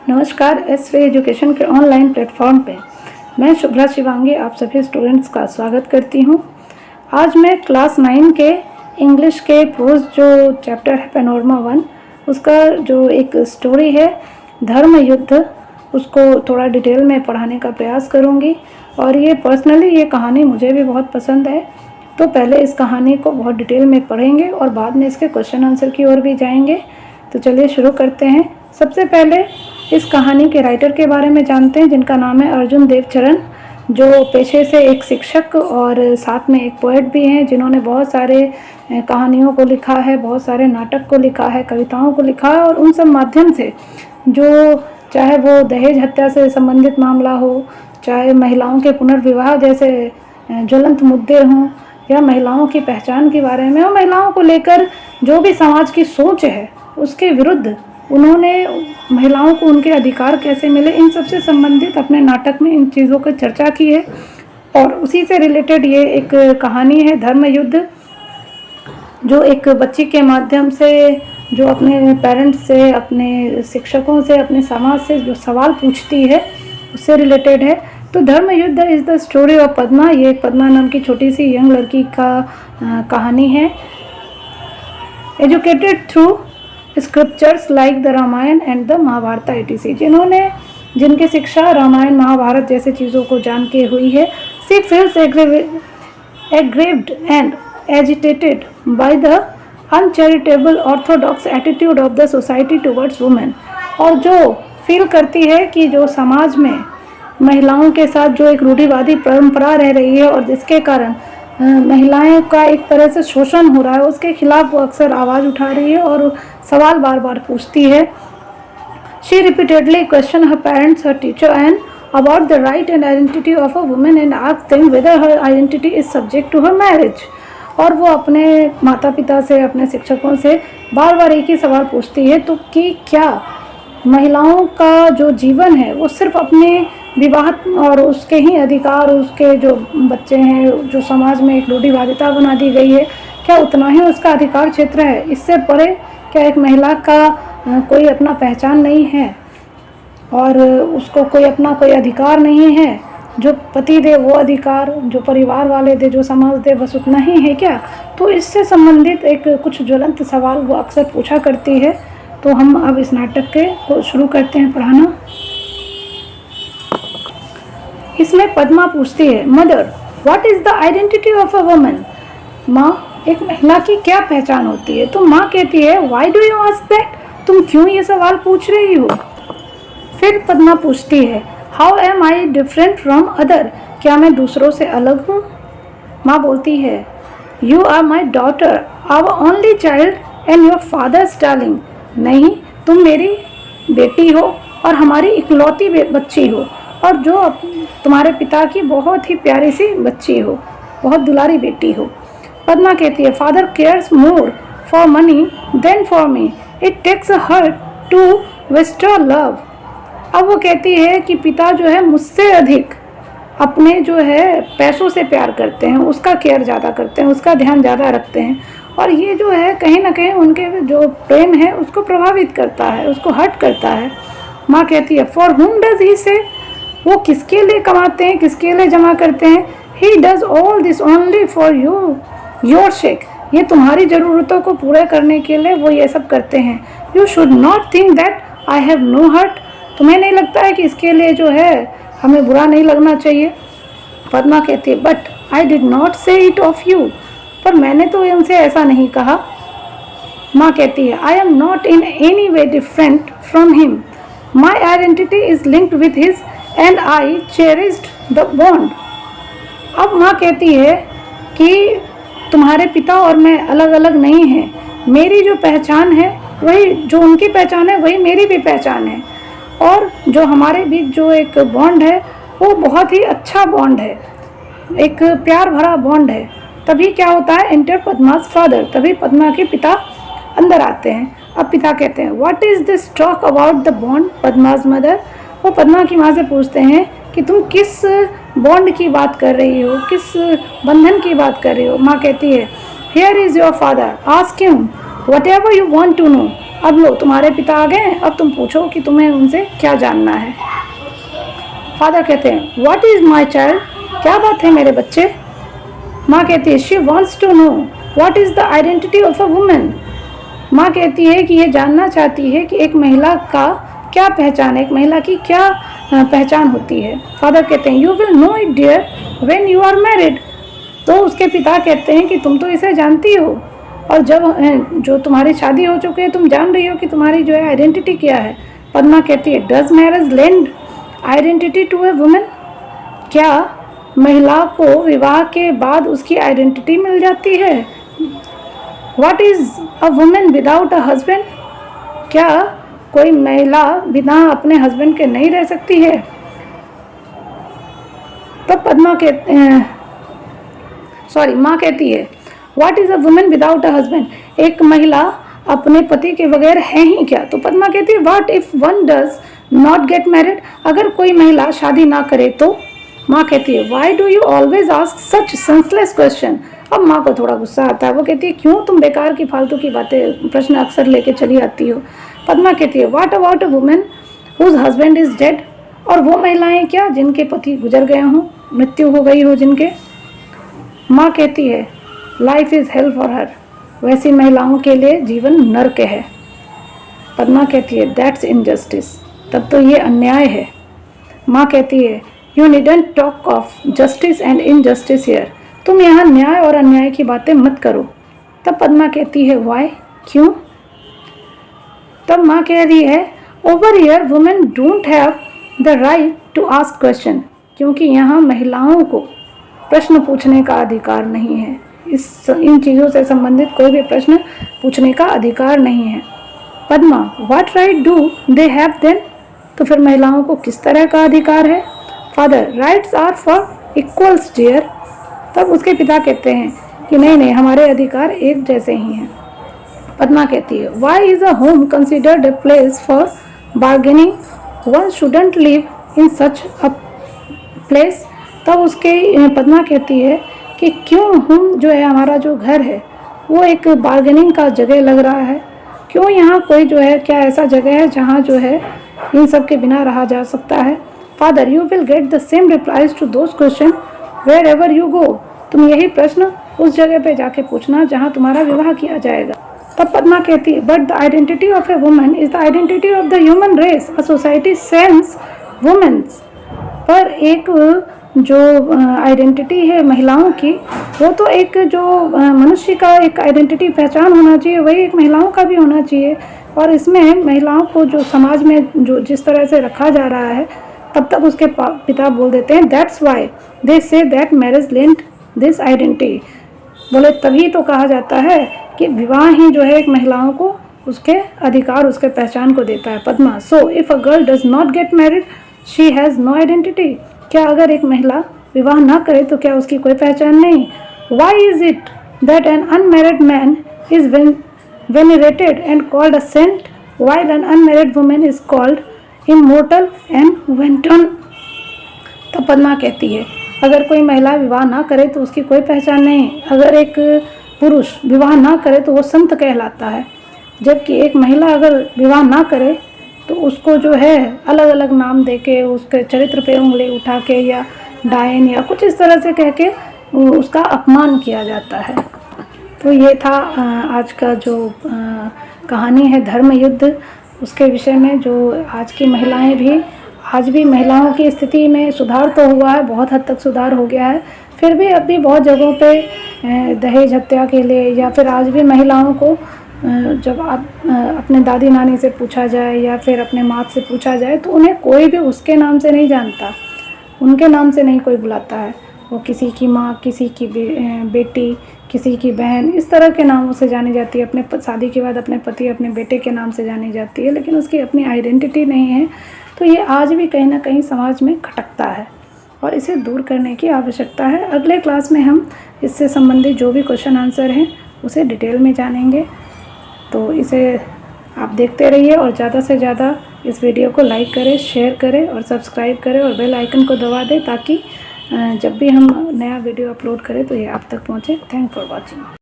नमस्कार, एस वे एजुकेशन के online platform पे मैं शुभ्रा शिवांगी आप सभी स्टूडेंट्स का स्वागत करती हूँ। आज मैं क्लास 9 के इंग्लिश के प्रोज जो चैप्टर है पैनोरमा 1 उसका जो एक स्टोरी है धर्म युद्ध, उसको थोड़ा डिटेल में पढ़ाने का प्रयास करूँगी। और ये पर्सनली ये कहानी मुझे भी बहुत पसंद है, तो पहले इस कहानी को बहुत डिटेल में पढ़ेंगे और बाद में इसके क्वेश्चन आंसर की ओर भी जाएंगे। तो चलिए शुरू करते हैं। सबसे पहले इस कहानी के राइटर के बारे में जानते हैं, जिनका नाम है अर्जुन देवचरण, जो पेशे से एक शिक्षक और साथ में एक पोएट भी हैं, जिन्होंने बहुत सारे कहानियों को लिखा है, बहुत सारे नाटक को लिखा है, कविताओं को लिखा है। और उन सब माध्यम से जो चाहे वो दहेज हत्या से संबंधित मामला हो, चाहे महिलाओं के पुनर्विवाह जैसे ज्वलंत मुद्दे हों, या महिलाओं की पहचान के बारे में और महिलाओं को लेकर जो भी समाज की सोच है उसके विरुद्ध उन्होंने महिलाओं को उनके अधिकार कैसे मिले, इन सब से संबंधित अपने नाटक में इन चीज़ों की चर्चा की है। और उसी से रिलेटेड ये एक कहानी है धर्म युद्ध, जो एक बच्ची के माध्यम से जो अपने पेरेंट्स से, अपने शिक्षकों से, अपने समाज से जो सवाल पूछती है उससे रिलेटेड है। तो धर्म युद्ध is the story of Padma. ये एक पद्मा नाम की छोटी सी यंग लड़की का कहानी है। Educated through scriptures like the Ramayana and the Mahabharata etc, जिनकी शिक्षा रामायण महाभारत जैसे चीज़ों को जान के हुई है। सी feels aggrieved and agitated by the uncharitable orthodox attitude of the society towards women। और जो फील करती है कि जो समाज में महिलाओं के साथ जो एक रूढ़िवादी परंपरा रह रही है और जिसके कारण महिलाएं का एक तरह से शोषण हो रहा है, उसके खिलाफ वो अक्सर आवाज़ उठा रही है और सवाल बार बार पूछती है। She repeatedly questioned her parents, her teacher and about the right and identity of a woman and asked them whether her identity is subject to her marriage। और वो अपने माता पिता से, अपने शिक्षकों से बार बार एक ही सवाल पूछती है तो कि क्या महिलाओं का जो जीवन है वो सिर्फ अपने विवाह और उसके ही अधिकार, उसके जो बच्चे हैं, जो समाज में एक रूढ़िवादिता बना दी गई है, क्या उतना ही उसका अधिकार क्षेत्र है? इससे परे क्या एक महिला का कोई अपना पहचान नहीं है और उसको कोई अपना कोई अधिकार नहीं है? जो पति दे वो अधिकार, जो परिवार वाले दे, जो समाज दे, बस उतना ही है क्या? तो इससे संबंधित एक कुछ ज्वलंत सवाल वो अक्सर पूछा करती है। तो हम अब इस नाटक के को शुरू करते हैं पढ़ाना। इसमें पद्मा पूछती है, mother what is the identity of a woman? माँ, एक महिला की क्या पहचान होती है? तो माँ कहती है, why do you ask that? तुम क्यों ये सवाल पूछ रही हो? फिर पद्मा पूछती है, how am I different from other? क्या मैं दूसरों से अलग हूँ? माँ बोलती है, you are my daughter, our only child and your father's darling. नहीं, तुम मेरी बेटी हो और हमारी इकलौती बच्ची हो, और जो तुम्हारे पिता की बहुत ही प्यारी सी बच्ची हो, बहुत दुलारी बेटी हो। पद्मा कहती है, father cares more for money than for me, it takes a hurt to restore love. अब वो कहती है कि पिता जो है मुझसे अधिक अपने जो है पैसों से प्यार करते हैं, उसका केयर ज़्यादा करते हैं, उसका ध्यान ज़्यादा रखते हैं, और ये जो है कहीं ना कहीं उनके जो प्रेम है उसको प्रभावित करता है, उसको हर्ट करता है। माँ कहती है, फॉर हुम डज ही से? वो किसके लिए कमाते हैं, किसके लिए जमा करते हैं? He does all this only for you your shake. ये तुम्हारी ज़रूरतों को पूरा करने के लिए वो ये सब करते हैं। You should not think that I have no hurt. तुम्हें नहीं लगता है कि इसके लिए जो है हमें बुरा नहीं लगना चाहिए? पद्मा कहती है, बट आई डिड नॉट से इट ऑफ यू। पर मैंने तो उनसे ऐसा नहीं कहा। माँ कहती है, I am not in any way different from him, my identity is linked with his and I cherished the bond. अब माँ कहती है कि तुम्हारे पिता और मैं अलग अलग नहीं हैं, मेरी जो पहचान है वही, जो उनकी पहचान है वही मेरी भी पहचान है, और जो हमारे बीच जो एक बॉन्ड है वो बहुत ही अच्छा बॉन्ड है, एक प्यार भरा बॉन्ड है। तभी क्या होता है, एंटर पद्मा's फादर, तभी पद्मा के पिता अंदर आते हैं। अब पिता कहते हैं, what is this talk about the bond Padma's mother? वो पद्मा की माँ से पूछते हैं कि तुम किस बॉन्ड की बात कर रही हो, किस बंधन की बात कर रही हो? माँ कहती है, here is your father, ask him whatever you want to know, अब लो तुम्हारे पिता आ गए, अब तुम पूछो कि तुम्हें उनसे क्या जानना है। फादर कहते हैं व्हाट इज माई चाइल्ड, क्या बात है मेरे बच्चे। माँ कहती है she wants to know what is the identity of a women. माँ कहती है कि ये जानना चाहती है कि एक महिला का क्या पहचान है, एक महिला की क्या पहचान होती है। फादर कहते हैं you will know it dear when you are married. तो उसके पिता कहते हैं कि तुम तो इसे जानती हो, और जब जो तुम्हारी शादी हो चुकी है तुम जान रही हो कि तुम्हारी जो है आइडेंटिटी क्या है। पद्मा कहती है does marriage lend identity to a women, क्या महिला को विवाह के बाद उसकी आइडेंटिटी मिल जाती है। What is a women without a husband, क्या कोई महिला बिना अपने हस्बैंड के नहीं रह सकती है। तब पद्मा माँ कहती है what is a women without a husband, एक महिला अपने पति के बगैर है ही क्या। तो पद्मा कहती है what if one does not get married, अगर कोई महिला शादी ना करे तो। माँ कहती है why do you always ask such senseless question. अब माँ को थोड़ा गुस्सा आता है, वो कहती है क्यों तुम बेकार की फालतू की बातें प्रश्न अक्सर लेके चली आती हो। पद्मा कहती है what about a women whose husband is dead, और वो महिलाएं क्या जिनके पति गुजर गए हों, मृत्यु हो गई हो जिनके। माँ कहती है life is hello for her, वैसी महिलाओं के लिए जीवन नर्क है। पद्मा कहती है दैट्स इनजस्टिस, तब तो ये अन्याय है। माँ कहती है you needn't talk of justice and injustice here, तुम यहाँ न्याय और अन्याय की बातें मत करो। तब पद्मा कहती है व्हाई, क्यों। तब माँ कह रही है over here women don't have the right to ask question, क्योंकि यहाँ महिलाओं को प्रश्न पूछने का अधिकार नहीं है, इन चीज़ों से संबंधित कोई भी प्रश्न पूछने का अधिकार नहीं है। Padma what right do they have then, तो फिर महिलाओं को किस तरह का अधिकार है। Father rights are for equals dear, तब उसके पिता कहते हैं कि नहीं नहीं हमारे अधिकार एक जैसे ही हैं। पद्मा कहती है why is a home considered a place for bargaining, one shouldn't live in such a place. तब उसके पद्मा कहती है कि क्यों हम जो है हमारा जो घर है वो एक बार्गेनिंग का जगह लग रहा है, क्यों यहाँ कोई जो है क्या ऐसा जगह है जहाँ जो है इन सब के बिना रहा जा सकता है। Father you will get the same replies to those question wherever you go, तुम यही प्रश्न उस जगह पे जाके पूछना जहाँ तुम्हारा विवाह किया जाएगा। तब पद्मा कहती है but the identity of a woman is the identity of the human race, a society sense women's, पर एक जो आइडेंटिटी है महिलाओं की वो तो एक जो मनुष्य का एक आइडेंटिटी पहचान होना चाहिए, वही एक महिलाओं का भी होना चाहिए। और इसमें महिलाओं को जो समाज में जो जिस तरह से रखा जा रहा है, तब तक उसके पिता बोल देते हैं that's why they say that marriage lent this identity, बोले तभी तो कहा जाता है कि विवाह ही जो है एक महिलाओं को उसके अधिकार उसके पहचान को देता है। Padma so if a girl does not get married she has no identity, क्या अगर एक महिला विवाह ना करे तो क्या उसकी कोई पहचान नहीं। Why is it that an unmarried man is venerated and called a saint while an unmarried woman is called immortal and wanton। तो पद्मा कहती है अगर कोई महिला विवाह ना करे तो उसकी कोई पहचान नहीं, अगर एक पुरुष विवाह ना करे तो वो संत कहलाता है, जबकि एक महिला अगर विवाह ना करे तो उसको जो है अलग अलग नाम देके उसके चरित्र पे उंगली उठा के या डायन या कुछ इस तरह से कह के उसका अपमान किया जाता है। तो ये था आज का जो कहानी है धर्म युद्ध, उसके विषय में जो आज की महिलाएं भी आज भी महिलाओं की स्थिति में सुधार तो हुआ है, बहुत हद तक सुधार हो गया है, फिर भी अब भी बहुत जगहों पे दहेज हत्या के लिए या फिर आज भी महिलाओं को जब आप अपने दादी नानी से पूछा जाए या फिर अपने माँ से पूछा जाए तो उन्हें कोई भी उसके नाम से नहीं जानता, उनके नाम से नहीं कोई बुलाता है, वो किसी की माँ, किसी की बेटी, किसी की बहन, इस तरह के नामों से जानी जाती है। अपने शादी के बाद अपने पति अपने बेटे के नाम से जानी जाती है, लेकिन उसकी अपनी आइडेंटिटी नहीं है। तो ये आज भी कहीं ना कहीं समाज में खटकता है और इसे दूर करने की आवश्यकता है। अगले क्लास में हम इससे संबंधित जो भी क्वेश्चन आंसर हैं उसे डिटेल में जानेंगे। तो इसे आप देखते रहिए और ज़्यादा से ज़्यादा इस वीडियो को लाइक करें, शेयर करें और सब्सक्राइब करें और बेल आइकन को दबा दें ताकि जब भी हम नया वीडियो अपलोड करें तो ये आप तक पहुँचे। Thank for watching.